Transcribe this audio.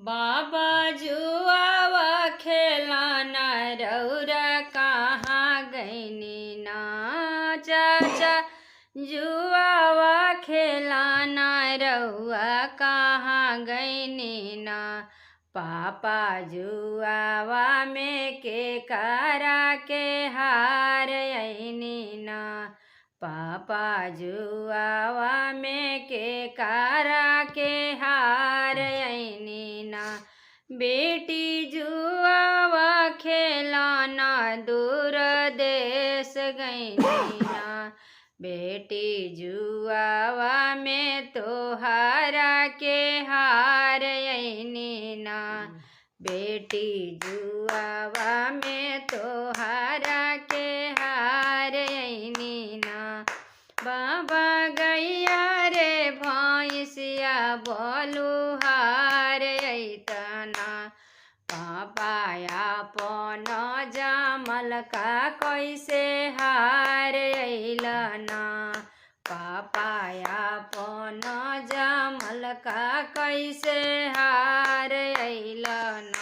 बाबा जुआवा खेलाना रौरा कहाँ गईनी ना। चाचा जुआवा खेलाना रउआ कहाँ गईनी ना। पापा जुआवा में के करा के हार अईनी ना। पापा जुआवा में के करा के हार अईनी ना। बेटी जुआवा खेलाना दूर देश गईनी ना। बेटी जुआवा में तोहरा के हार अईनी ना। बेटी जुआवा में तोहरा के हार अईनी ना। बाबा गैया रे भैंसिया बलुहार अइतना। पापा आपन जामल का कैसे हार अइलना। पापा आपन जामल का कैसे हार अइलना।